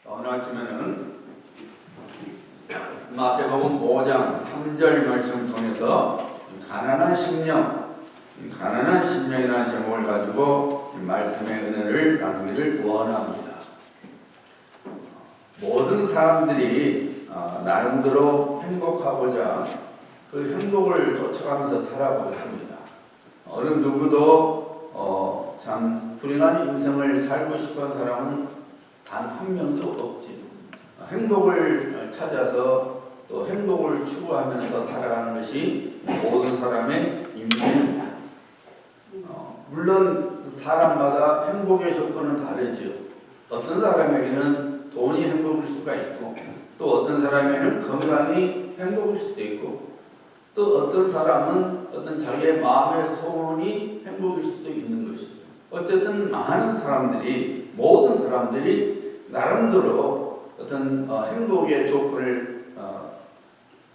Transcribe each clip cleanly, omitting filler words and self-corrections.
오늘 아침에는 마태복음 5장 3절 말씀을 통해서 가난한 심령이라는 제목을 가지고 말씀의 은혜를 나누기를 원합니다. 모든 사람들이 나름대로 행복하고자 그 행복을 쫓아가면서 살아가고 있습니다. 어느 누구도 참 불행한 인생을 살고 싶은 사람은 단 한 명도 없지. 행복을 찾아서 또 행복을 추구하면서 살아가는 것이 모든 사람의 인생입니다. 물론 사람마다 행복의 조건은 다르지요. 어떤 사람에게는 돈이 행복일 수가 있고, 또 어떤 사람에게는 건강이 행복일 수도 있고, 또 어떤 사람은 어떤 자기의 마음의 소원이 행복일 수도 있는 것이죠. 어쨌든 모든 사람들이 나름대로 어떤 행복의 조건을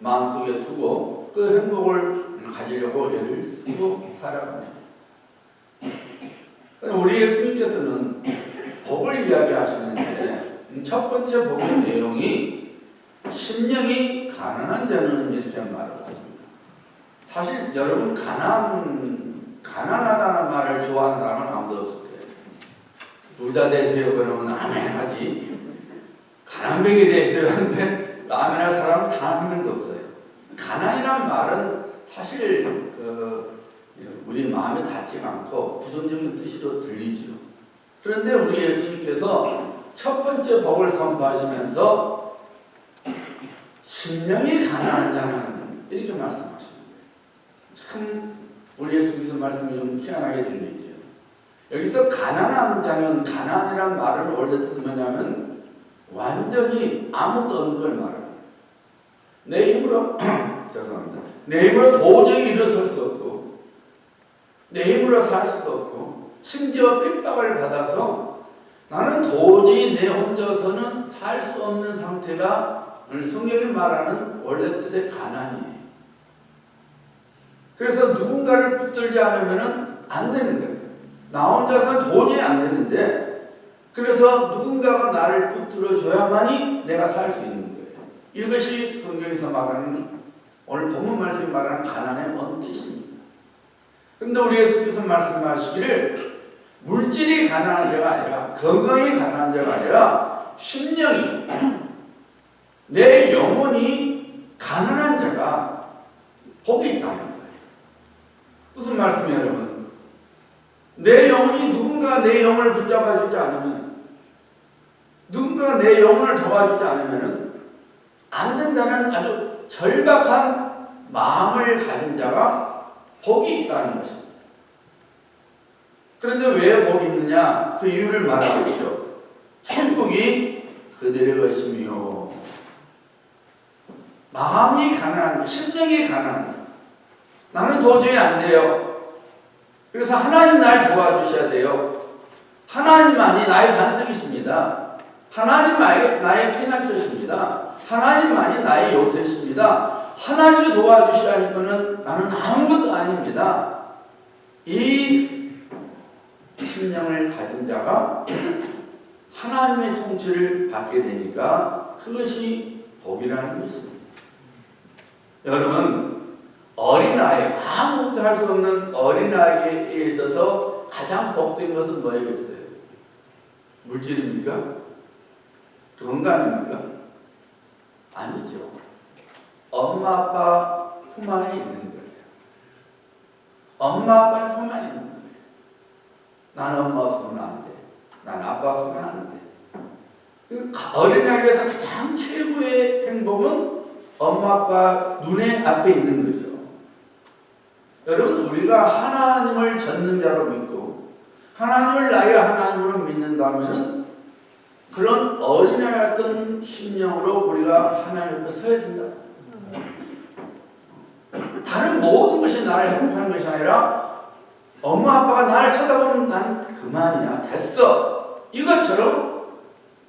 마음속에 두고 그 행복을 가지려고 애를 쓰고 살아갑니다. 우리 예수님께서는 복을 이야기하시는데 첫 번째 복의 내용이 심령이 가난한 자는 이렇게 말하고 있습니다. 사실 여러분 가난하다는 말을 좋아하는 사람은 아무도 없을 거예요. 부자 되세요 그러면 아멘 하지. 가난뱅이 되세요 하는데 아멘 할 사람은 단 한 명도 없어요. 가난이란 말은 사실 우리 마음에 닿지 않고 부정적인 뜻으로 들리지요. 그런데 우리 예수님께서 첫 번째 복을 선포하시면서 심령이 가난한 자는 이렇게 말씀하십니다. 참 우리 예수님께서 말씀이 좀 희한하게 들리죠. 여기서 가난한 자는, 가난이란 말을 원래 뜻은 뭐냐면 완전히 아무것도 없는 걸 말합니다. 내 힘으로 죄송합니다. 내 힘으로 도저히 일어설 수 없고, 내 힘으로 살 수도 없고, 심지어 핍박을 받아서 나는 도저히 내 혼자서는 살 수 없는 상태가 오늘 성경이 말하는 원래 뜻의 가난이에요. 그래서 누군가를 붙들지 않으면 안 되는 거예요. 나 혼자서는 도저히 안 되는데, 그래서 누군가가 나를 붙들어줘야만이 내가 살 수 있는 거예요. 이것이 성경에서 말하는, 오늘 본문 말씀이 말하는 가난의 원 뜻입니다. 그런데 우리 예수께서 말씀하시기를 물질이 가난한 자가 아니라, 건강이 가난한 자가 아니라 심령이, 내 영혼이 가난한 자가 복이 있다는 거예요. 무슨 말씀이에요, 여러분? 내 영혼이 누군가 내 영혼을 붙잡아주지 않으면, 누군가가 내 영혼을 도와주지 않으면 안 된다는 아주 절박한 마음을 가진 자가 복이 있다는 것입니다. 그런데 왜 복이 있느냐? 그 이유를 말하고 있죠. 천국이 그들의 것이며, 마음이 가난한, 심령이 가난한, 나는 도저히 안 돼요. 그래서 하나님 날 도와주셔야 돼요. 하나님만이 나의 반석이십니다. 하나님만이 나의 피난처십니다. 하나님만이 나의 요새십니다. 하나님이 도와주셔야 할 거는 나는 아무것도 아닙니다. 이 심령을 가진 자가 하나님의 통치를 받게 되니까 그것이 복이라는 것입니다. 여러분, 어린아이, 아무것도 할 수 없는 어린아이에 있어서 가장 복된 것은 뭐겠어요? 물질입니까? 건강입니까? 아니죠. 엄마, 아빠 품 안에 있는 거예요. 엄마, 아빠 품 안에 있는 거예요. 나는 엄마 없으면 안 돼. 나는 아빠 없으면 안 돼. 어린아이에서 가장 최고의 행복은 엄마, 아빠 눈에 앞에 있는 거죠. 여러분, 우리가 하나님을 전능자로 믿고 하나님을 나의 하나님으로 믿는다면 그런 어린아이 같은 심령으로 우리가 하나님 앞에 서야 된다. 다른 모든 것이 나를 행복하는 것이 아니라 엄마 아빠가 나를 쳐다보면 나는 그만이야, 됐어. 이것처럼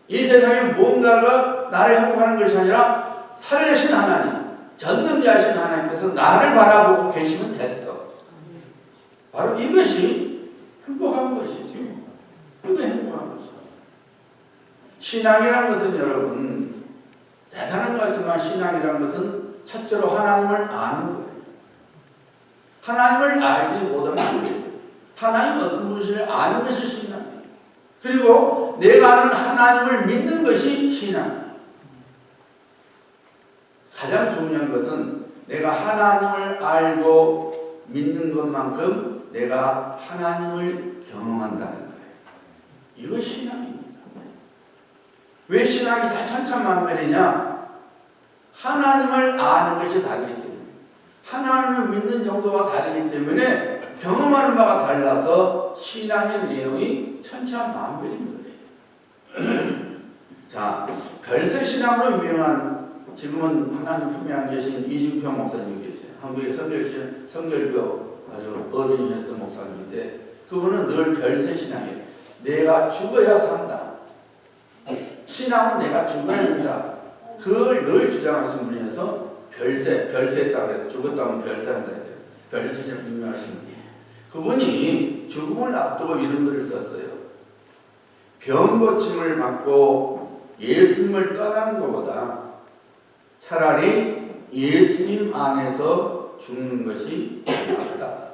이 세상에 뭔가가 나를 행복하는 것이 아니라 살아계신 하나님, 전능자이신 하나님께서 나를 바라보고 계시면 됐어. 바로 이것이 행복한 것이죠. 이거 행복한 것이죠. 신앙이라는 것은 여러분 대단한 것 같지만 신앙이라는 것은 첫째로 하나님을 아는 거예요. 하나님을 알지 못하면 안 되죠. 하나님 어떤 분이신지 아는 것이 신앙이에요. 그리고 내가 아는 하나님을 믿는 것이 신앙이에요. 가장 중요한 것은 내가 하나님을 알고 믿는 것만큼 내가 하나님을 경험한다는 거예요. 이거 신앙입니다. 왜 신앙이 다 천차만별이냐? 하나님을 아는 것이 다르기 때문에, 하나님을 믿는 정도가 다르기 때문에 경험하는 바가 달라서 신앙의 내용이 천차만별인 거예요. 자, 별세신앙으로 유명한 지금은 하나님 품에 안 계신 이중평 목사님 계세요. 한국의 성결교 아주 어른이셨던 목사님인데 그분은 늘 별세신앙이에요. 내가 죽어야 산다. 신앙은 내가 죽어야 된다. 그걸 늘 주장하신 분이어서 별세했다고 그래요. 죽었다면 별세한다. 별세신앙 유명하신 분이에요. 그분이 죽음을 앞두고 이런 글을 썼어요. 병 고침을 받고 예수님을 떠나는 것보다 차라리 예수님 안에서 죽는 것이 낫다.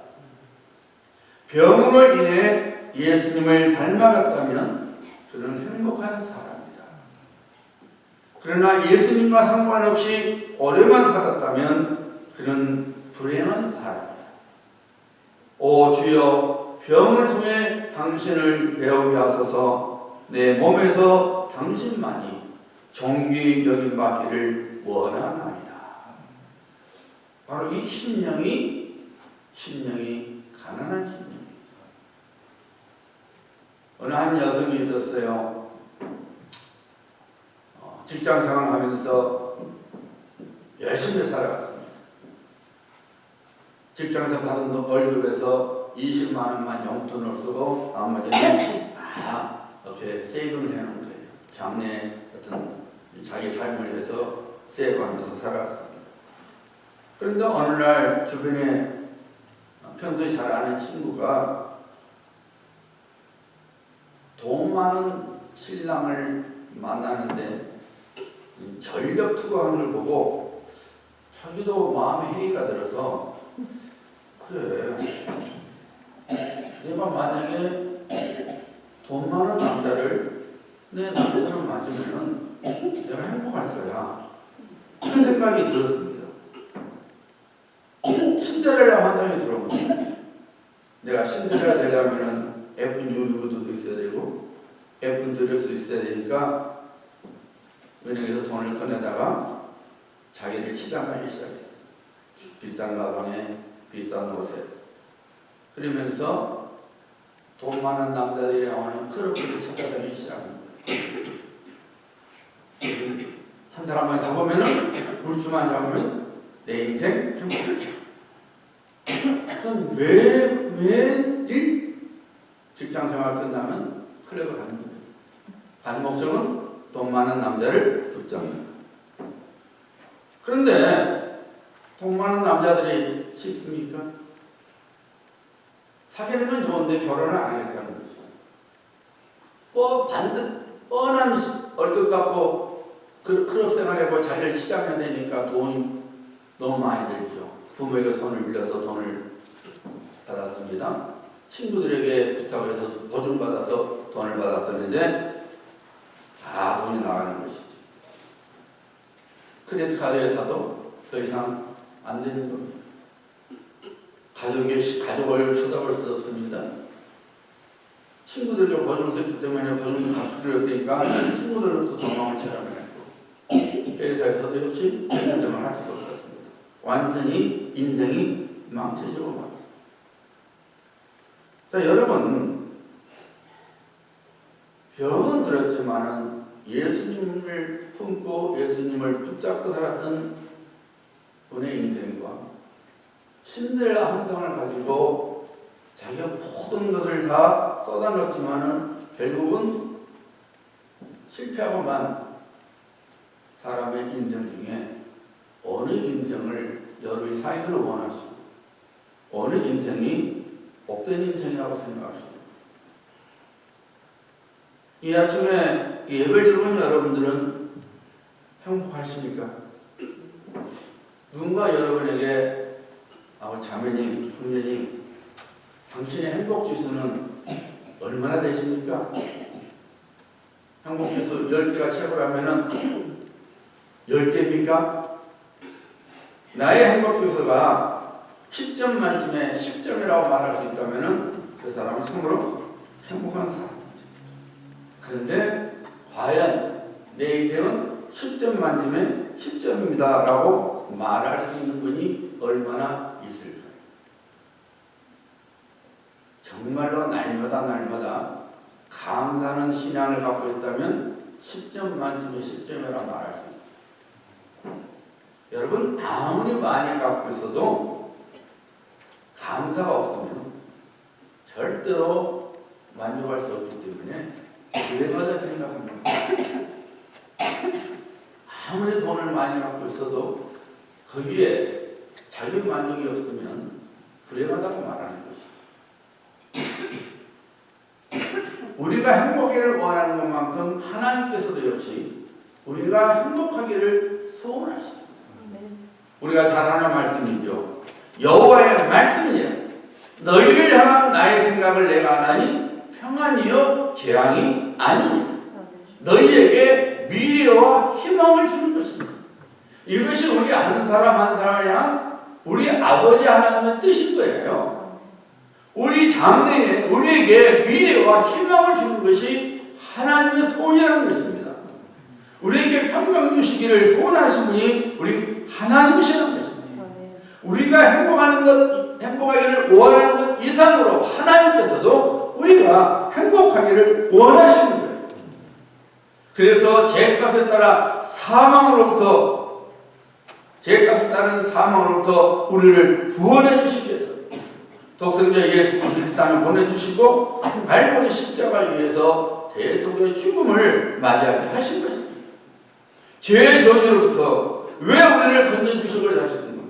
병으로 인해 예수님을 닮아갔다면 그는 행복한 사람이다. 그러나 예수님과 상관없이 오래만 살았다면 그는 불행한 사람이다. 오 주여, 병을 통해 당신을 배우게 하소서. 내 몸에서 당신만이 존귀 여김 받기를 원하나이다. 바로 이 심령이 가난한 심령이죠. 어느 한 여성이 있었어요. 직장생활 하면서 열심히 살아갔습니다. 직장에서 받은 월급에서 20만 원만 용돈을 쓰고 나머지는 다 이렇게 세이빙을 해놓은 거예요. 장래 어떤 자기 삶을 위해서 세이브하면서 살아갔습니다. 그런데 어느 날 주변에 평소에 잘 아는 친구가 돈 많은 신랑을 만나는데 전력 투구하는 걸 보고 자기도 마음에 회의가 들어서 그래, 내가 만약에 돈 많은 남자를 내 남자로 맞으면 내가 행복할 거야. 그 생각이 들었습니다. 신데렐라 환장이 들어온 거예요. 내가 신데렐라 되려면 예쁜 유리구두도 있어야 되고 예쁜 드레스 있어야 되니까 은행에서 돈을 꺼내다가 자기를 치장하기 시작했어요. 비싼 가방에 비싼 옷에. 그러면서 돈 많은 남자들이 나오는 클럽을 찾아다니기 시작합니다. 한 사람만 잡으면은 물주만 잡으면 내 인생 행복하다. 그럼 매일 직장생활 끝나면 클럽을 가는 거예요. 간 목적은 돈 많은 남자를 붙잡는 거예요. 그런데 돈 많은 남자들이 싫습니까? 사귀는 건 좋은데 결혼을 안 하겠다는 거죠. 뻔한 월급 갖고 클럽 생활하고 자기를 시장해야 되니까 돈이 너무 많이 들죠. 부모에게 돈을 빌려서 돈을 받았습니다. 친구들에게 부탁해서 보증받아서 돈을 받았었는데 다 돈이 나가는 것이죠. 크레딧 카드에서도 더 이상 안 되는 겁니다. 가족을 쳐다볼 수 없습니다. 친구들에게 보증을 썼기 때문에 보증을 갚기로 했으니까 친구들로부터 도망을 치라고 했고 회사에서도 역시 회사 생활을 할 수가 없었습니다. 완전히 인생이 망쳐지고 말았습니다. 자, 여러분, 병은 들었지만은 예수님을 품고 예수님을 붙잡고 살았던 분의 인생과 신데렐라 환상을 가지고 자기가 모든 것을 다 쏟아넣었지만은 결국은 실패하고만 사람의 인생 중에 어느 인생을 여러분이 살기를 원하시고 어느 인생이 복된 인생이라고 생각하십니까? 이 아침에 예배를 드리는 여러분들은 행복하십니까? 누군가 여러분에게 자매님, 형제님, 당신의 행복지수는 얼마나 되십니까? 행복지수 10개가 최고라면 10개입니까? 나의 행복지수가 10점 만점에 10점이라고 말할 수 있다면 그 사람은 참으로 행복한 사람이죠. 그런데 과연 내 인생은 10점 만점에 10점입니다 라고 말할 수 있는 분이 얼마나 있을까요? 정말로 날마다 감사하는 신앙을 갖고 있다면 10점 만점에 10점이라고 말할 수 있죠. 여러분, 아무리 많이 갖고 있어도 감사가 없으면 절대로 만족할 수 없기 때문에 그래마다 생각합니다. 아무리 돈을 많이 갖고 있어도 거기에 자기 만족이 없으면 불행하다고 말하는 것이죠. 우리가 행복하기를 원하는 것만큼 하나님께서도 역시 우리가 행복하기를 소원하십니다. 우리가 잘 아는 말씀이죠. 여호와의 말씀이니라. 너희를 향한 나의 생각을 내가 아나니 평안이요 재앙이 아니니라. 너희에게 미래와 희망을 주는 것입니다. 이것이 우리 한 사람 한 사람을 향한 우리 아버지 하나님의 뜻인 거예요. 우리 장래에 우리에게 미래와 희망을 주는 것이 하나님의 소원이라는 것입니다. 우리에게 평강 주시기를 소원하신 분이 우리 하나님이시라는 것입니다. 우리가 행복하기를 원하는 것 이상으로 하나님께서도 우리가 행복하기를 원하시는 거예요. 그래서 죄값에 따라 죄값에 따른 사망으로부터 우리를 구원해 주시기 위해서 독생자 예수 그리스도를 이 땅에 보내주시고 갈보리 십자가 위에서 대속의 죽음을 맞이하게 하신 것입니다. 죄의 저주로부터 왜 우리를 건져주시고자 하시는 겁니까?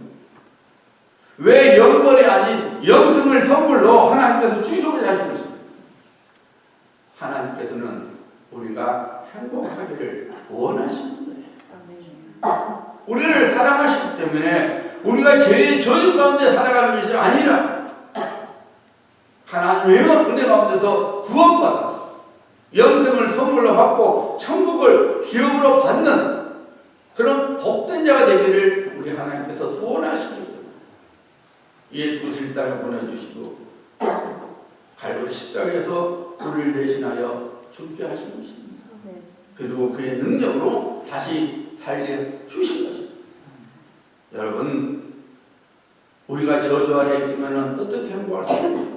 왜 영벌이 아닌 영생을 선물로 하나님께서 주시고자 하신 것입니다. 하나님께서는 우리가 행복하기를 원하시는 거예요. 우리를 사랑하시기 때문에 우리가 죄의 저주 가운데 살아가는 것이 아니라 하나님의 은혜 가운데서 구원받아서 영생을 선물로 받고 천국을 기업으로 받는 그런 복된 자가 되기를 우리 하나님께서 소원하시는 거예요. 예수 그리스도를 이 땅에 보내주시고 갈보리 십자가에서 우리를 대신하여 죽게 하신 것입니다. 그리고 그의 능력으로 다시 살게 주신 것입니다. 여러분, 우리가 저주 아래 있으면 어떻게 행복할 수 있습니까?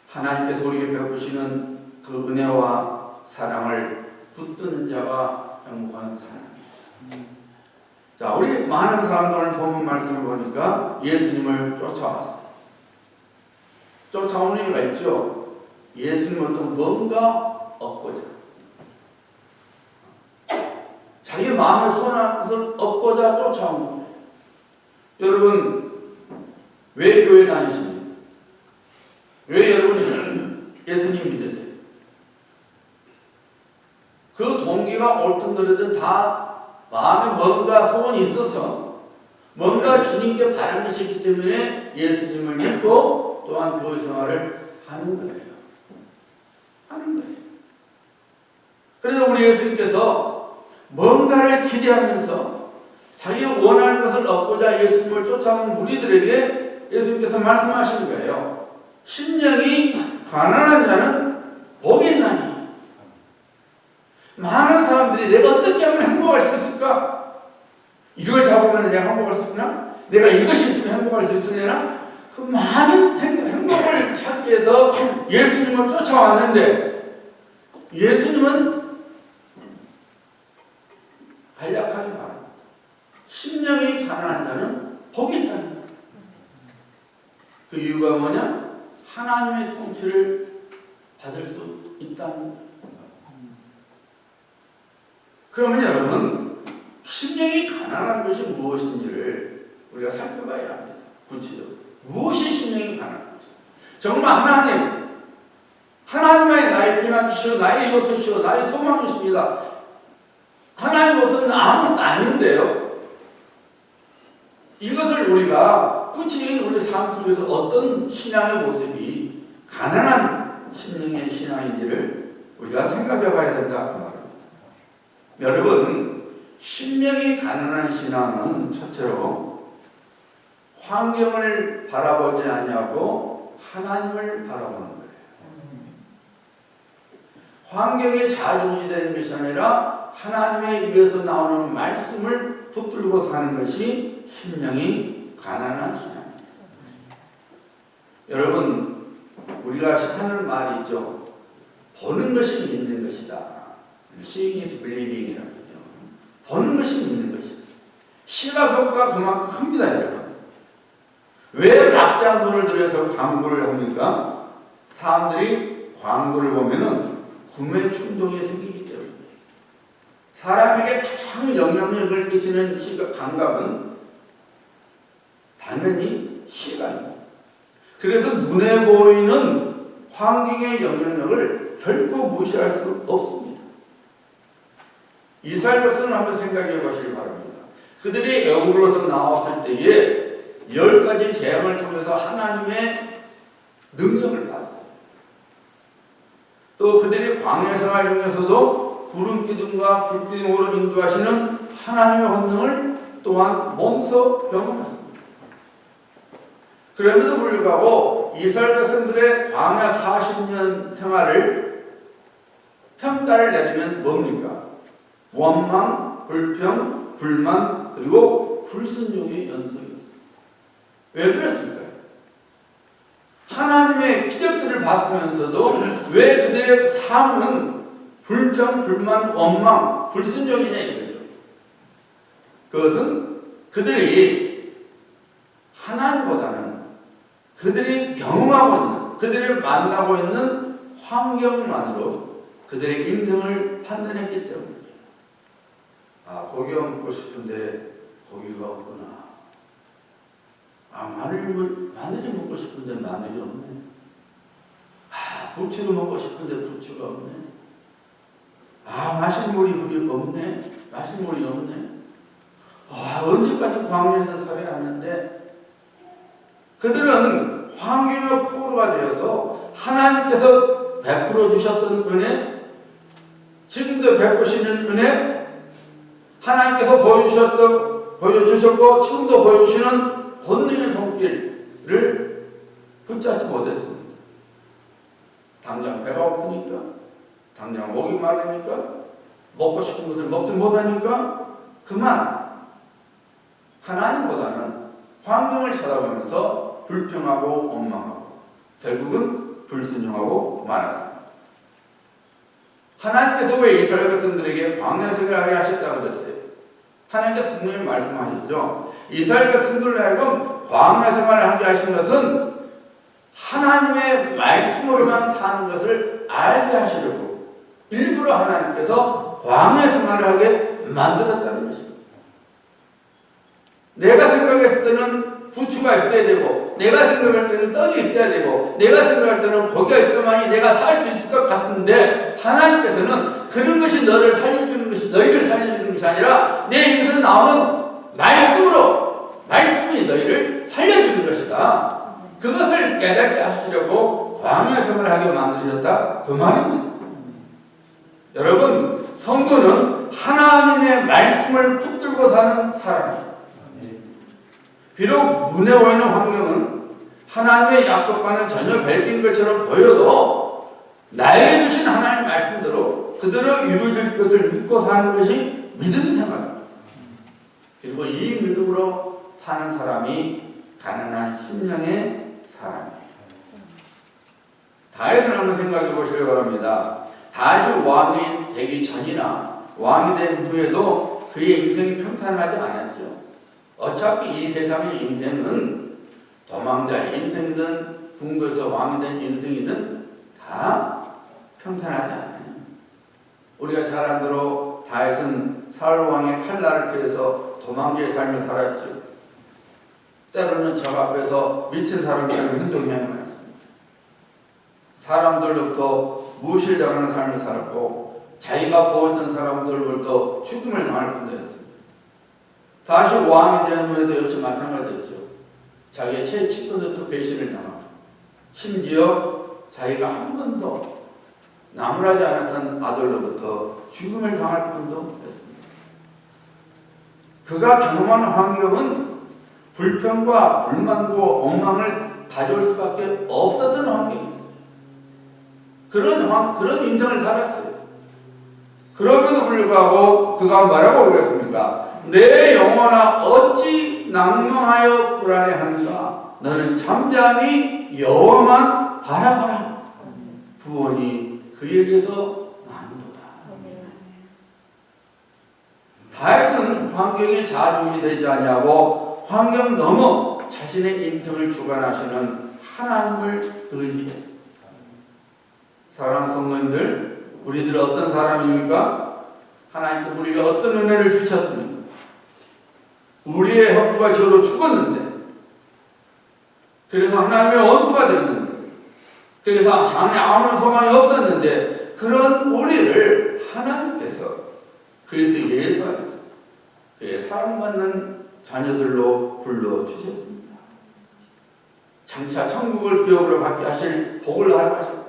하나님께서 우리에게 베푸시는 그 은혜와 사랑을 붙드는 자가 행복한 사람입니다. 자, 우리 많은 사람들을 보면 말씀을 보니까 예수님을 쫓아왔어요. 쫓아오는 이유가 있죠. 예수님은 또 뭔가 얻고자, 자기 마음의 소원을 얻고자 쫓아온 거예요. 여러분, 왜 교회 다니십니까? 왜 여러분이 예수님 믿으세요? 그 동기가 옳든 그르든 다 마음에 뭔가 소원이 있어서 뭔가 주님께 바란 것이 있기 때문에 예수님을 믿고 또한 교회 생활을 하는 거예요. 그래서 우리 예수님께서 뭔가를 기대하면서 자기가 원하는 것을 얻고자 예수님을 쫓아오는 무리들에게 예수님께서 말씀하시는 거예요. 심령이 가난한 자는 복이 있나니. 많은 사람들이 내가 어떻게 하면 행복할 수 있을까? 이걸 잡으면 내가 행복할 수 있나? 내가 이것이 있으면 행복할 수 있으려나? 그 많은 행복을 찾기 위해서 예수님을 쫓아왔는데 예수님은 간략하게 말합니다. 심령이 가난한 자는 복이 있다는 거예요. 그 이유가 뭐냐? 하나님의 통치를 받을 수 있다는 거예요. 그러면 여러분, 심령이 가난한 것이 무엇인지를 우리가 살펴봐야 합니다. 구체적으로. 무엇이 심령이 가난한 것인가? 정말 하나님의 나의 피난처시오, 나의 요소시오, 나의 소망이십니다. 하나님 것은 아무것도 아닌데요. 이것을 우리가 구체적인 우리 삶 속에서 어떤 신앙의 모습이 가난한 심령의 신앙인지를 우리가 생각해 봐야 된다 그 말입니다. 여러분, 심령이 가난한 신앙은 첫째로 환경을 바라보지 아니하고 하나님을 바라보는 거예요. 환경에 좌지우지되는 것이 아니라 하나님의 입에서 나오는 말씀을 붙들고 사는 것이 심령이 가난한 신앙입니다. 여러분, 우리가 하는 말이 있죠. 보는 것이 믿는 것이다. Seeing is believing이라고 하죠. 보는 것이 믿는 것이다. 시각효과가 그만큼 큽니다, 여러분. 왜 막대한 돈을 들여서 광고를 합니까? 사람들이 광고를 보면은 구매 충동이 생기기 때문에. 사람에게 가장 영향력을 끼치는 시각 감각은 당연히 시각입니다. 그래서 눈에 보이는 환경의 영향력을 결코 무시할 수 없습니다. 이스라엘 백성을 한번 생각해 보시기 바랍니다. 그들이 애굽으로부터 나왔을 때에 10가지 재앙을 통해서 하나님의 능력을 봤어요. 또 그들이 광야 생활 중에서도 구름 기둥과 불 기둥으로 인도하시는 하나님의 권능을 또한 몸소 경험했습니다. 그럼에도 불구하고 이스라엘 백성들의 광야 40년 생활을 평가를 내리면 뭡니까? 원망, 불평, 불만, 그리고 불순종의 연속이었습니다. 왜 그랬을까요? 하나님의 기적들을 봤으면서도 왜 그들의 삶은 불평, 불만, 원망, 불순종이냐 이거죠. 그것은 그들이 하나님보다는 그들이 경험하고 있는, 그들이 만나고 있는 환경만으로 그들의 인생을 판단했기 때문이에요. 아, 고기가 먹고 싶은데 고기가 없구나. 아, 마늘이 먹고 싶은데 마늘이 없네. 아, 부추를 먹고 싶은데 부추가 없네. 아, 마실 물이 없네. 마실 물이 없네. 아, 언제까지 광야에서 살아야 하는데. 그들은 환경의 포로가 되어서 하나님께서 베풀어 주셨던 은혜, 지금도 베푸시는 은혜, 하나님께서 보여주셨고 지금도 보여주시는 본능의 손길을 붙잡지 못했습니다. 당장 배가 고프니까, 당장 목이 마르니까, 먹고 싶은 것을 먹지 못하니까 그만 하나님보다는 환경을 쳐다보면서 불평하고 원망하고 결국은 불순종하고 말았습니다. 하나님께서 왜 이스라엘 백성들에게 광야 생활을 하게 하셨다고 그랬어요? 하나님께서 분명히 말씀하셨죠. 이스라엘 백성들로 하여금 광야 생활을 하게 하신 것은 하나님의 말씀으로만 사는 것을 알게 하시려고 일부러 하나님께서 광야 생활을 하게 만들었다는 것입니다. 내가 생각했을 때는 부추가 있어야 되고, 내가 생각할 때는 떡이 있어야 되고, 내가 생각할 때는 고기가 있어야만이 내가 살 수 있을 것 같은데, 하나님께서는 그런 것이 너희를 살려주는 것이 아니라 내 입에서 나오는 말씀이 너희를 살려주는 것이다. 그것을 깨닫게 하시려고 광야 생활을 하게 만드셨다 그 말입니다. 여러분, 성도는 하나님의 말씀을 붙들고 사는 사람입니다. 비록 눈에 보이는 환경은 하나님의 약속과는 전혀 별개인 것처럼 보여도 나에게 주신 하나님의 말씀대로 그대로 이루어질 것을 믿고 사는 것이 믿음 생활입니다. 그리고 이 믿음으로 사는 사람이 가난한 심령의 사람이에요. 다윗을 한번 생각해 보시기 바랍니다. 다윗이 왕이 되기 전이나 왕이 된 후에도 그의 인생이 평탄하지 않았죠. 어차피 이 세상의 인생은 도망자의 인생이든 궁궐에서 왕이 된 인생이든 다 평탄하지 않아요. 우리가 잘 안대로 다윗은 사울 왕의 칼날을 피해서 도망자의 삶을 살았죠. 때로는 적 앞에서 미친 사람처럼 행동해야만 했습니다. 사람들로부터 무시당하는 삶을 살았고 자기가 보았던 사람들로부터 죽음을 당할 뿐이었습니다. 다시 왕이 된 후에도 역시 마찬가지였죠. 자기의 최측근으로부터 배신을 당하고 심지어 자기가 한 번도 나무라지 않았던 아들로부터 죽음을 당할 뿐도 했습니다. 그가 경험한 환경은 불평과 불만과 엉망을 가져올 수밖에 없었던 환경이었어요. 그런 인생을 살았어요. 그럼에도 불구하고 그가 뭐라고 그랬습니까? 내 영혼아 어찌 낭망하여 불안해하는가? 너는 잠잠히 여호와만 바라보라. 구원이 그에게서 나는도다. 다윗은 환경에 좌지우지 되지 아니하고 환경 넘어 자신의 인생을 주관하시는 하나님을 의지했습니다. 사랑하는 성도님들, 우리들은 어떤 사람입니까? 하나님께서 우리에게 어떤 은혜를 주셨습니까? 우리의 형과 저도 죽었는데, 그래서 하나님의 원수가 되었는데, 그래서 장래 아무런 소망이 없었는데, 그런 우리를 하나님께서 그래서 예수 안에서 그의 사랑받는 자녀들로 불러주셨습니다. 장차 천국을 기업으로 받게 하실 복을 허락하셨고,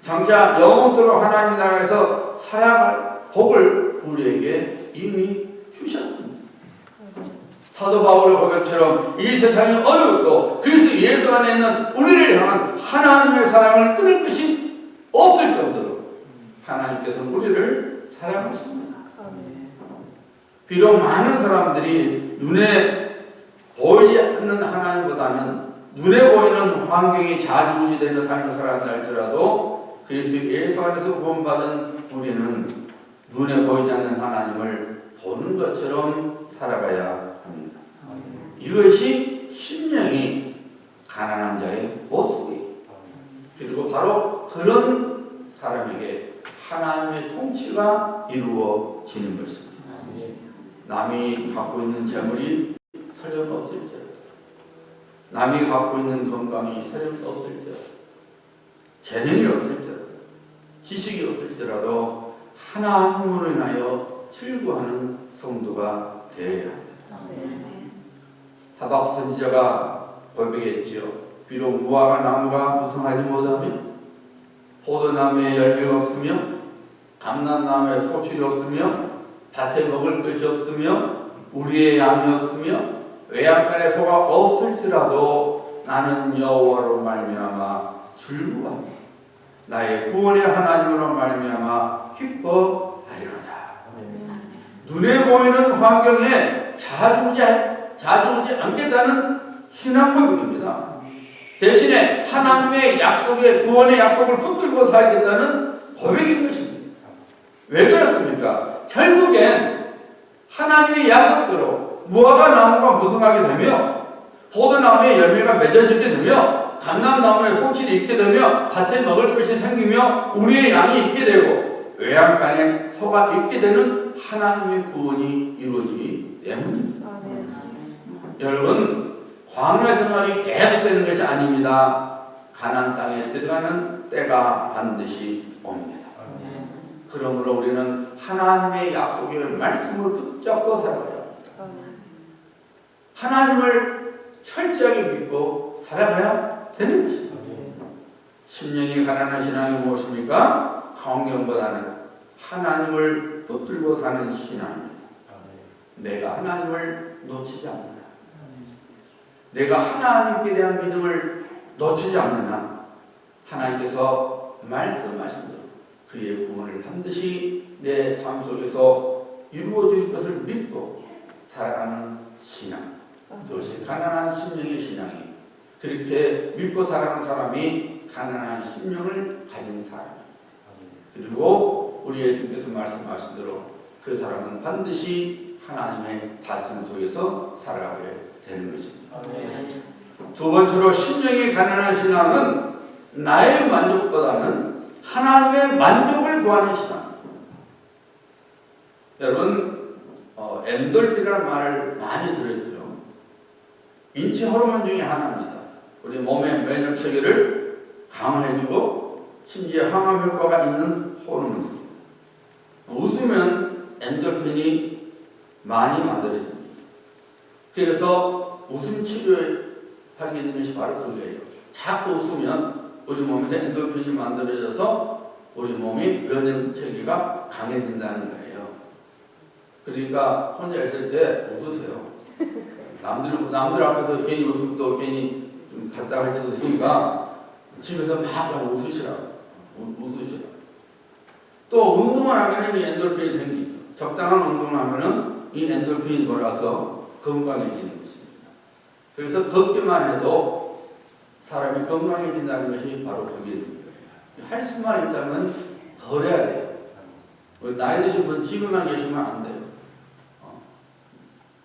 장차 영원토록 하나님 나라에서 살아갈 복을 우리에게 이미 주셨습니다. 사도 바울의 고백처럼 이 세상이 어려워도 그리스도 예수 안에 있는 우리를 향한 하나님의 사랑을 끊을 것이 없을 정도로 하나님께서 우리를 사랑하십니다. 비록 많은 사람들이 눈에 보이지 않는 하나님보다는 눈에 보이는 환경이 좌지우지 되는 삶을 살아간다 할지라도 그리스도 예수 안에서 구원받은 우리는 눈에 보이지 않는 하나님을 보는 것처럼 살아가야 합니다. 이것이 심령이 가난한 자의 모습이에요. 그리고 바로 그런 사람에게 하나님의 통치가 이루어지는 것입니다. 남이 갖고 있는 재물이 소용없을지라도, 남이 갖고 있는 건강이 소용없을지라도, 재능이 없을지라도, 지식이 없을지라도 하나님으로 인하여 즐거워하는 성도가 되어야 합니다. 하박국 선지자가 고백했지요. 비록 무화과 나무가 무성하지 못하며 포도나무에 열매가 없으며 감람나무에 소출이 없으며 밭에 먹을 것이 없으며 우리의 양이 없으며 외양간에 소가 없을지라도 나는 여호와로 말미암아 즐거워하며 나의 구원의 하나님으로 말미암아 기뻐하리로다. 눈에 보이는 환경에 좌지우지 않겠다는 신앙고백입니다. 대신에 하나님의 약속의 구원의 약속을 붙들고 살겠다는 고백인 것입니다. 왜 그렇습니까? 결국엔 하나님의 약속대로 무화과 나무가 무성하게 되며 포도나무에 열매가 맺어지게 되며 감람나무에 소출이 있게 되며 밭에 먹을 것이 생기며 우리의 양이 있게 되고 외양간에 소가 있게 되는 하나님의 구원이 이루어지기 때문입니다. 여러분, 광야 생활이 계속되는 것이 아닙니다. 가나안 땅에 들어가는 때가 반드시 옵니다. 그러므로 우리는 하나님의 약속의 말씀을 붙잡고 살아가야 합니다. 하나님을 철저하게 믿고 살아가야 되는 것입니다. 심령이 가난한 신앙이 무엇입니까? 환경보다는 하나님을 붙들고 사는 신앙입니다. 내가 하나님을 놓치지 않는다. 내가 하나님께 대한 믿음을 놓치지 않는 한 하나님께서 말씀하신 대로 그의 구원을 반드시 내 삶 속에서 이루어질 것을 믿고 살아가는 신앙, 그것이 가난한 심령의 신앙이, 그렇게 믿고 살아가는 사람이 가난한 심령을 가진 사람입니다. 그리고 우리 예수께서 말씀하신 대로 그 사람은 반드시 하나님의 다스림 속에서 살아가게 되는 것입니다. 두 번째로 심령이 가난한 신앙은 나의 만족보다는 하나님의 만족을 구하는 신앙. 여러분, 엔돌핀이라는 말을 많이 들었죠. 인체 호르몬 중에 하나입니다. 우리 몸의 면역 체계를 강화해주고 심지어 항암 효과가 있는 호르몬이죠. 웃으면 엔돌핀이 많이 만들어집니다. 그래서 웃음 치료하게 되는 것이 바로 그거예요. 자꾸 웃으면 우리 몸에서 엔돌핀이 만들어져서 우리 몸이 면역 체계가 강해진다는 거예요. 그러니까 혼자 있을 때 웃으세요. 남들 앞에서 괜히 웃으면 또 괜히 좀 갖다 할 수도 있으니까 집에서 막 그냥 웃으시라고. 또 운동을 하면 이 엔돌핀이 생기죠. 적당한 운동을 하면 이 엔돌핀이 돌아서 건강해지는 것입니다. 그래서 걷기만 해도 사람이 건강해진다는 것이 바로 그게 되는 거예요. 할 수만 있다면 걸어야 돼요. 나이 드신 분 집에만 계시면 안 돼요.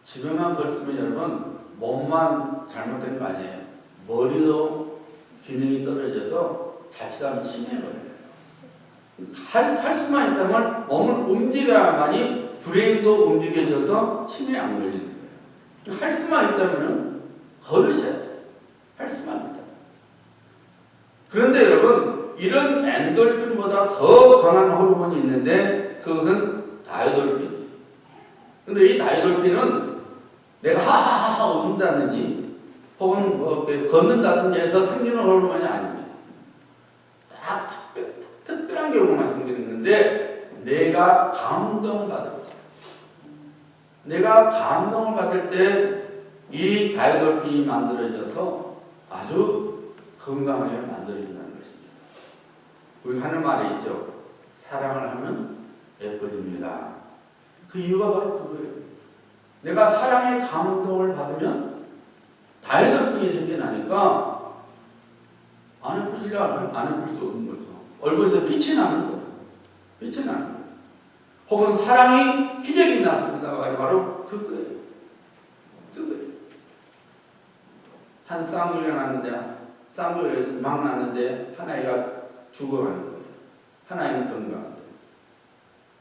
집에만 걸으면 여러분 몸만 잘못된 거 아니에요. 머리도 기능이 떨어져서 자칫하면 치매에 걸려요. 할 수만 있다면 몸을 움직여야만이 브레인도 움직여져서 치매에 안 걸리는 거예요. 할 수만 있다면 걸으셔야 돼요. 할 수만 있다. 그런데 여러분 이런 엔돌핀보다 더 강한 호르몬이 있는데 그것은 다이돌핀이에요. 근데 이 다이돌핀은 내가 하하하하 웃는다든지 혹은 뭐 걷는다든지 해서 생기는 호르몬이 아닙니다. 딱 특별한 경우만 생기는데 내가 감동받을 때 내가 감동을 받을 때 이 다이돌핀이 만들어져서 아주 건강하게 만들어진다는 것입니다. 우리 하는 말이 있죠. 사랑을 하면 예뻐집니다. 그 이유가 바로 그거예요. 내가 사랑의 감동을 받으면 다이돌핀이 생겨나니까 안 예쁘지가 안 예쁠 수 없는 거죠. 얼굴에서 빛이 나는 거예요. 빛이 나는 거예요. 혹은 사랑이 기적이 났습니다가 바로 그거예요. 그거예요. 한 쌍둥이가 났는데 쌍둥이에서 막 났는데 하나이가 죽어가는 거예요. 하나이는 건강한데.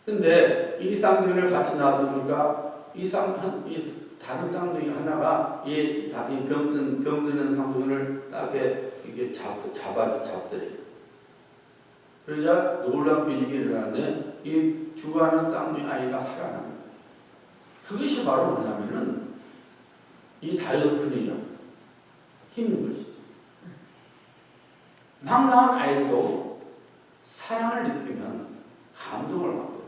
근데 이 쌍둥이를 같이 놔두니까 이 다른 쌍둥이 하나가 이 병드는 쌍둥이를 딱 이렇게 잡더래요. 그러자 놀랍게 얘기를 하는데 이 죽어가는 쌍둥이 아이가 살아납니다. 그것이 바로 뭐냐면은 이 다이돌핀이요. 힘인 것이죠. 막 나온 아이도 사랑을 느끼면 감동을 받거든요.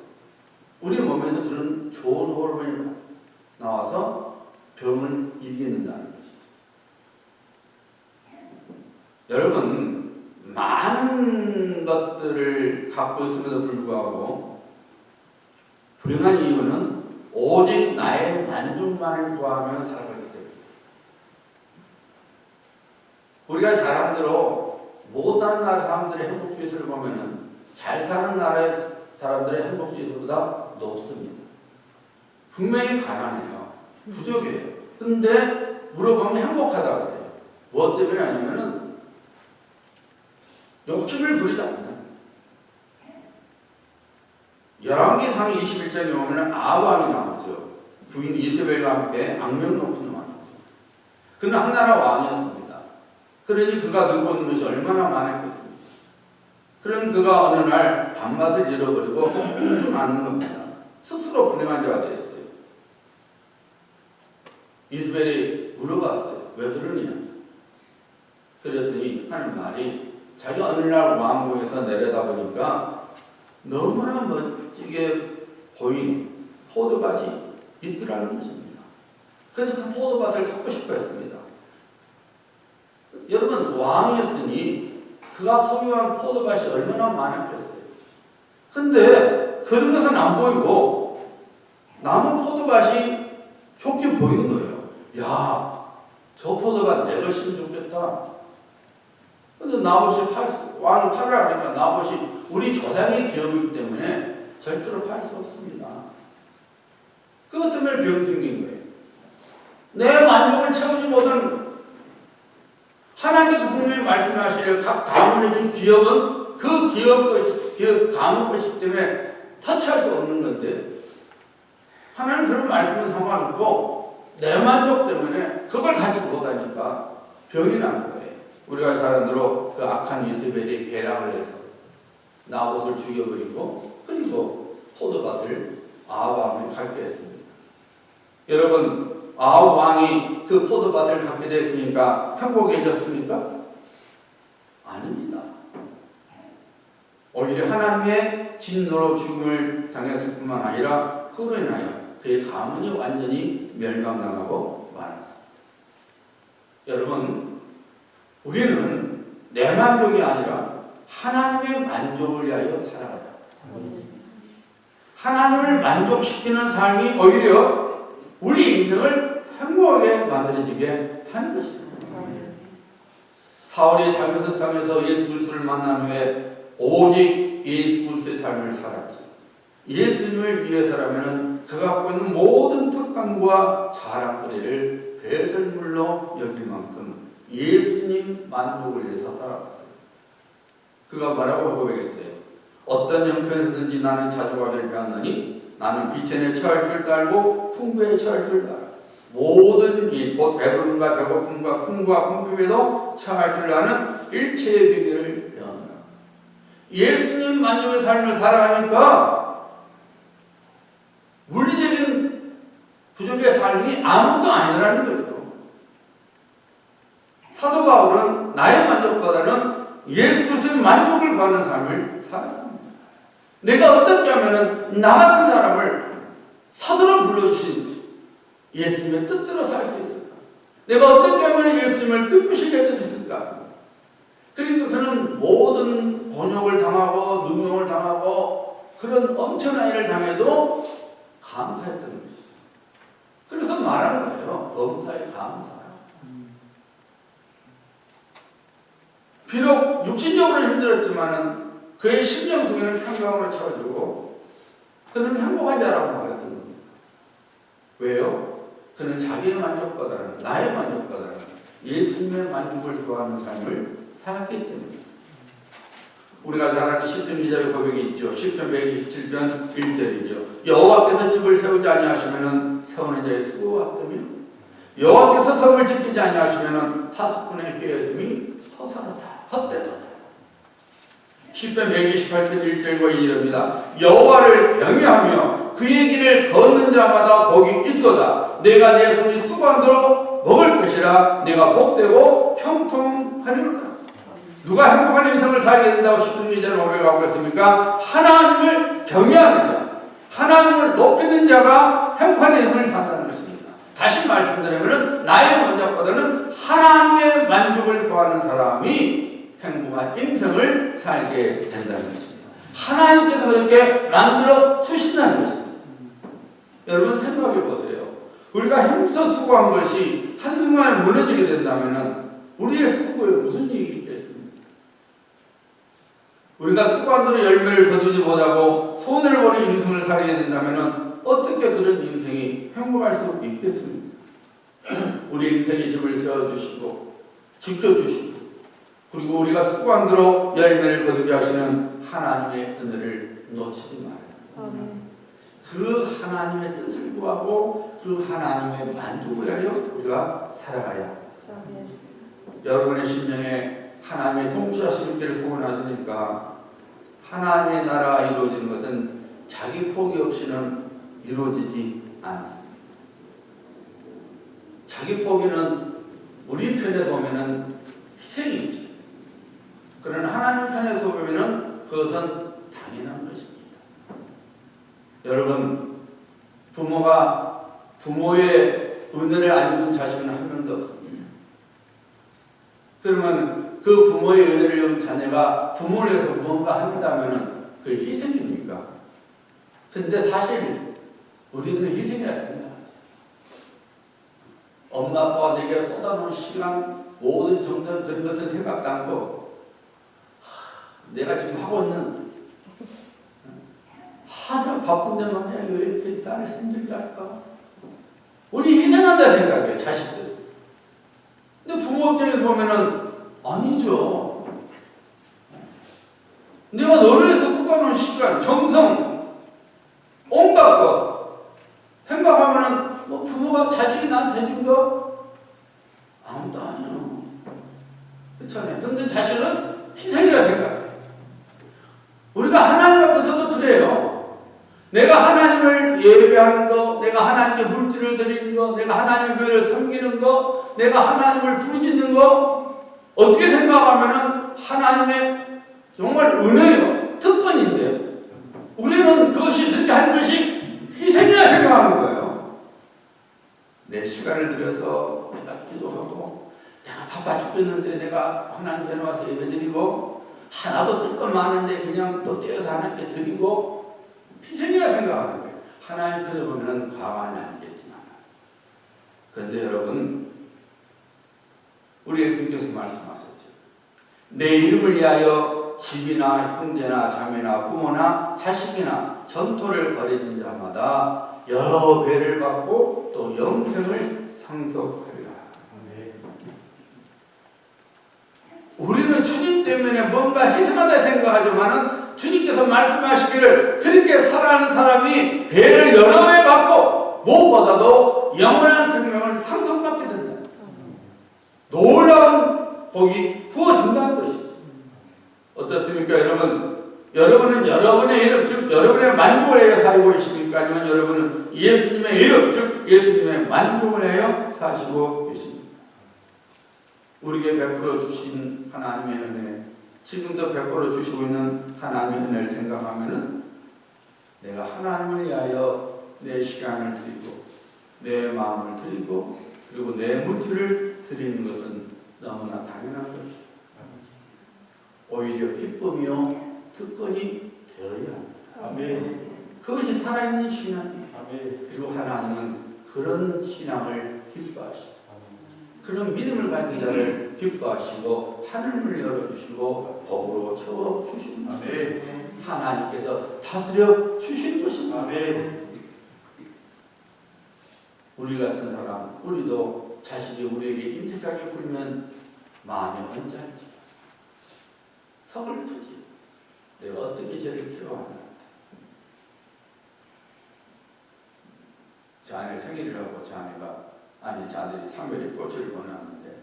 우리 몸에서 그런 좋은 호르몬이 나와서 병을 이기는다는 것이죠. 여러분, 많은 것들을 갖고 있음에도 불구하고 불행한 이유는 오직 나의 만족만을 구하며 살아가기 때문에 우리가 잘한 대로 못 사는 나라 사람들의 행복지수를 보면은 잘 사는 나라의 사람들의 행복지수보다 높습니다. 분명히 가난해요. 부족해요. 근데 물어보면 행복하다고 그래요. 무엇 때문에 하냐면은 욕심을 부리지 않는다. 열왕기상 21장에 보면 아합왕이 나오죠. 부인 이세벨과 함께 악명 높은 왕이죠. 그는 한나라 왕이었습니다. 그러니 그가 누고 있는 것이 얼마나 많았겠습니까? 그런 그가 어느 날 밥맛을 잃어버리고 않는 겁니다. 스스로 불행한 자가 되었어요. 이세벨이 물어봤어요. 왜 그러냐? 그랬더니 하는 말이 자기 어느 날 왕궁에서 내려다보니까 너무나 멋지게 보인 포도밭이 있더라는 것입니다. 그래서 그 포도밭을 갖고 싶어 했습니다. 여러분, 왕이었으니 그가 소유한 포도밭이 얼마나 많았겠어요. 근데 그런 것은 안 보이고 남은 포도밭이 좋게 보이는 거예요. 야, 저 포도밭 내 것이면 좋겠다. 근데 나봇이 왕이 팔으라 그러니까 나봇이 우리 조상의 기업이기 때문에 절대로 팔 수 없습니다. 그것 때문에 병이 생긴 거예요. 내 만족을 채우지 못하는 거예요. 하나님께서 분명히 말씀하시려 각 가문에 준 기업은 그 기업 가문 것이기 때문에 터치할 수 없는 건데 하나님 그런 말씀은 상관없고 내 만족 때문에 그걸 갖지 못하니까 병이 나는 거예요. 우리가 잘 아는 대로 그 악한 이세벨이 계략을 해서 나봇을 죽여버리고 그리고 포도밭을 아합 왕이 갖게 했습니다. 여러분, 아합 왕이 그 포도밭을 갖게 됐으니까 행복해졌습니까? 아닙니다. 오히려 하나님의 진노로 죽음을 당했을 뿐만 아니라 그로 인하여 그의 가문이 완전히 멸망당하고 말았습니다. 여러분, 우리는 내 만족이 아니라 하나님의 만족을 위하여 살아가자. 하나님을 만족시키는 삶이 오히려 우리 인생을 행복하게 만들어지게 하는 것입니다. 사울이 다메섹 성에서 예수 그리스도를 만난 후에 오직 예수 그리스도의 삶을 살았지. 예수님을 위해서라면 그가 갖고 있는 모든 특권과 자랑거리를 배설물로 여길 만큼 예수님 만족을 위해서 살아갔어요. 그가 뭐라고 고백했어요? 어떤 형편에서든지 나는 자족하기를 배웠느니 나는 비천에 처할 줄 알고 풍부에 처할 줄 알아. 모든 일, 곧 배부름과 배고픔과 풍부와 궁핍에도 처할 줄 아는 일체의 비결을 배웠노라. 예수님 만족의 삶을 살아가니까 물리적인 부족의 삶이 아무것도 아니라는 거죠. 사도 바울은 나의 만족보다는 예수 그리스도의 만족을 구하는 삶을 살았습니다. 내가 어떻게 하면 나 같은 사람을 사도로 불러주신 예수님의 뜻대로 살 수 있을까? 내가 어떻게 하면 예수님을 기쁘시게 해드렸을까? 그러니까 그는 모든 곤욕을 당하고 능욕을 당하고 그런 엄청난 일을 당해도 감사했던 것이죠. 그래서 말하는 거예요. 범사에 감사. 비록 육신적으로 힘들었지만은 그의 심령 속에는 평강으로 채워지고 그는 행복한 자라고 말했던 겁니다. 왜요? 그는 자기의 만족보다는 나의 만족보다는 예수님의 만족을 구하는 삶을 살았기 때문입니다. 우리가 잘 아는 시편 기자의 고백이 있죠. 시편 127편 1절이죠. 여호와께서 집을 세우지 아니하시면은 세우는 자의 수고가 없다며 여호와께서 성을 지키지 아니하시면은 파수꾼의 깨어있음이 허사로다. 헛되다. 시편 128편 1절과 2절입니다. 여호와를 경외하며 그의 길을 걷는 자마다 복이 있도다. 내가 내 손이 수고한 대로 먹을 것이라. 내가 복되고 형통하리로다. 누가 행복한 인생을 살게 된다고 시편 기자는 고백하고 있습니까? 하나님을 경외하는 자, 하나님을 높이는 자가 행복한 인생을 산다는 것입니다. 다시 말씀드리면 나의 만족보다는 하나님의 만족을 구하는 사람이 행복한 인생을 살게 된다는 것입니다. 하나님께서 그렇게 만들어 주신다는 것입니다. 여러분 생각해 보세요. 우리가 힘써 수고한 것이 한순간에 무너지게 된다면 우리의 수고에 무슨 이익이 있겠습니까? 우리가 수고한 대로 열매를 거두지 못하고 손해를 보는 인생을 살게 된다면 어떻게 그런 인생이 행복할 수 있겠습니까? 우리 인생의 집을 세워주시고 지켜주시고 그리고 우리가 수고한 대로 열매를 거두게 하시는 하나님의 은혜를 놓치지 말아요. 그 하나님의 뜻을 구하고 그 하나님의 만족을 위하여 우리가 살아가야 합니다. 여러분의 심령에 하나님의 통치하시는 길을 소원하시니까 하나님의 나라가 이루어지는 것은 자기 포기 없이는 이루어지지 않습니다. 자기 포기는 우리 편에서 보면은 희생이죠. 그러나 하나님 편에서 보면은 그것은 당연한 것입니다. 여러분, 부모가 부모의 은혜를 안 입은 자식은 한 명도 없습니다. 그러면 그 부모의 은혜를 입은 자녀가 부모를 위해서 무언가 한다면은 그게 희생입니까? 근데 사실 우리들은 희생이라 생각하죠. 엄마 아빠가 내게 쏟아놓은 시간, 모든 정성 그런 것을 생각도 않고 내가 지금 하고 있는 하도 바쁜데 말이야 왜 이렇게 나를 힘들게 할까? 우리 희생한다 생각해요, 자식들. 근데 부모 입장에서 보면은 아니죠. 내가 너를 위해서 쏟아놓은 시간, 정성, 온갖 것 생각하면은 뭐 부모가 자식이 나한테 해준 거 아무도 아니에요. 그렇잖아요. 근데 자식은 희생이라 생각해요. 우리 매일 예배하는 거, 내가 하나님께 물질을 드리는 거, 내가 하나님의 교회를 섬기는 거, 내가 하나님을 부르짖는 거, 어떻게 생각하면은 하나님의 정말 은혜요, 특권인데 우리는 그것이 그렇게 하는 것이 희생이라 생각하는 거예요. 내 시간을 들여서 내가 기도하고, 내가 바빠 죽겠는데 내가 하나님께 나와서 예배드리고, 하나도 쓸 것 많은데 그냥 또 떼어서 하나님께 드리고, 희생이라 생각하는 거예요. 하나님 들어보면 과반이 아니겠지만. 그런데 여러분, 우리 예수님께서 말씀하셨죠. 내 이름을 위하여 집이나 형제나 자매나 부모나 자식이나 전토를 벌이는 자마다 여러 배를 받고 또 영생을 상속하리라. 우리는 주님 때문에 뭔가 희생하다 생각하지만은 주님께서 말씀하시기를 그렇게 살아가는 사람이 배를 여러 배 받고 무엇보다도 영원한 생명을 상속받게 된다. 놀라운 복이 부어진다는 것이죠. 어떻습니까, 여러분? 여러분은 여러분의 이름, 즉 여러분의 만족을 위해 살고 계십니까? 아니면 여러분은 예수님의 이름, 즉 예수님의 만족을 위해 사시고 계십니까? 우리에게 베풀어 주신 하나님의 은혜, 지금도 베풀어 주시고 있는 하나님의 은혜를 생각하면은 내가 하나님을 위하여 내 시간을 드리고 내 마음을 드리고 그리고 내 물질을 드리는 것은 너무나 당연한 것이죠. 오히려 기쁨이요 특권이 되어야 합니다. 아멘. 그것이 살아있는 신앙이에요. 아멘. 그리고 하나님은 그런 신앙을 기뻐하시고 그런 믿음을 가진 자를 기뻐하시고 하늘을 열어주시고 복으로 채워주십니다. 아멘. 하나님께서 다스려 주신 것입니다. 아멘. 우리 같은 사람, 우리도 자식이 우리에게 인색하게 굴면 마음이 언짢지, 서글프지. 내가 어떻게 죄를 키워하나. 제 아내 생일이라고 제 아들이 상별이 꽃을 보내왔는데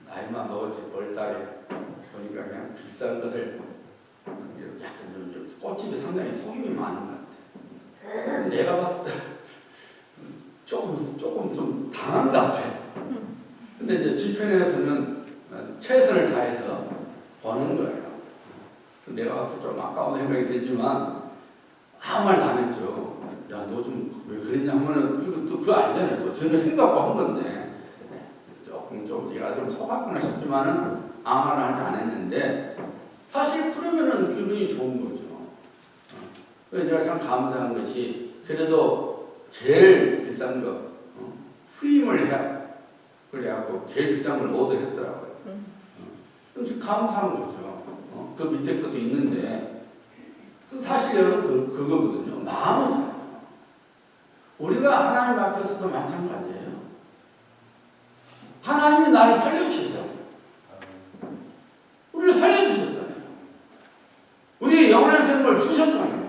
나이만 먹었지 벌달에 보니까 그냥 비싼 것을 약간 꽃집이 상당히 속임이 많은 것 같아. 내가 봤을 때 조금 좀 당한 것 같아. 근데 이제 지편에서는 최선을 다해서 버는 거예요. 내가 봤을 때 좀 아까운 생각이 들지만 아무 말도 안 했죠. 야, 너 좀 왜 그랬냐 하면은 이거 또 그거 아니잖아요. 전혀 생각하고 한 건데 조금 내가 좀 속았구나 싶지만은 아무 말 안 했는데 사실 그러면은 기분이 좋은 거죠. 그래서 제가 참 감사한 것이 그래도 제일 비싼 거 후임을 해야 그래갖고 제일 비싼 걸 오더했더라고요. 감사한 거죠. 그 밑에 것도 있는데 사실 여러분 그거거든요. 마음은 달라요. 우리가 하나님 앞에서도 마찬가지예요. 하나님이 나를 살려주셨잖아요. 우리를 살려주셨잖아요. 우리의 영원한 생명을 주셨잖아요.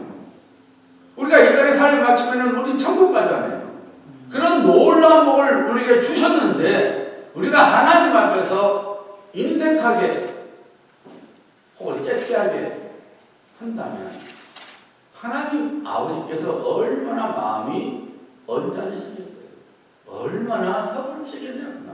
우리가 이 땅에 삶을 마치면 우리는 천국 가잖아요. 그런 놀라운 복을 우리에게 주셨는데 우리가 하나님 앞에서 인색하게 혹은 째째하게 한다면 하나님 아버지께서 얼마나 마음이 언짢으시겠어요. 얼마나 서글프시겠냐고.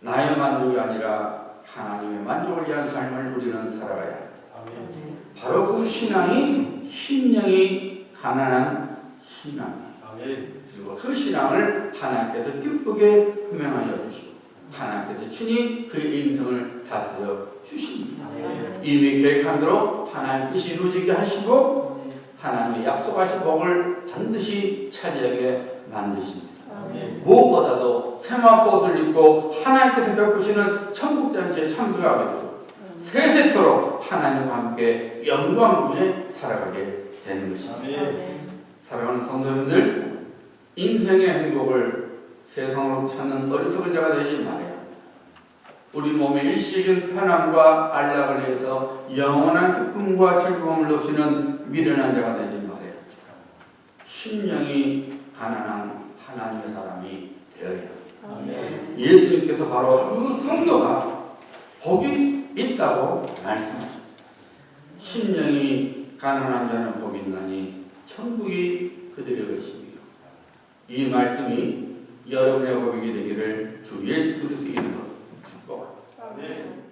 나의 만족이 아니라 하나님의 만족을 위한 삶을 우리는 살아가야 합니다. 아멘. 바로 그 신앙이 심령이 가난한 신앙이에요. 아멘. 그리고 그 신앙을 하나님께서 기쁘게 분명하여 주시고 하나님께서 친히 그의 인생을 다스려 주십니다. 아멘. 이미 계획한 대로 하나님 뜻이 이루어지게 하시고 하나님의 약속하신 복을 반드시 차지하게 만드십니다. 아멘. 무엇보다도 세마포옷을 입고 하나님께서 베푸시는 천국잔치에 참석하게 되고 세세토록 하나님과 함께 영광 중에 살아가게 되는 것입니다. 아멘. 사랑하는 성도님들, 인생의 행복을 세상으로 찾는 어리석은 자가 되지 말아야 합니다. 우리 몸의 일시적인 편함과 안락을 위해서 영원한 기쁨과 즐거움을 놓치는 미련한 자가 되지 말아야 합니다. 심령이 가난한 하나님의 사람이 되어야 합니다. 아멘. 예수님께서 바로 그 성도가 복이 있다고 말씀하십니다. 심령이 가난한 자는 복이 있나니 천국이 그들의 것이며. 이 말씀이 여러분의 고백이 되기를 주 예수 그리스도 이름으로 축복합니다. 아멘.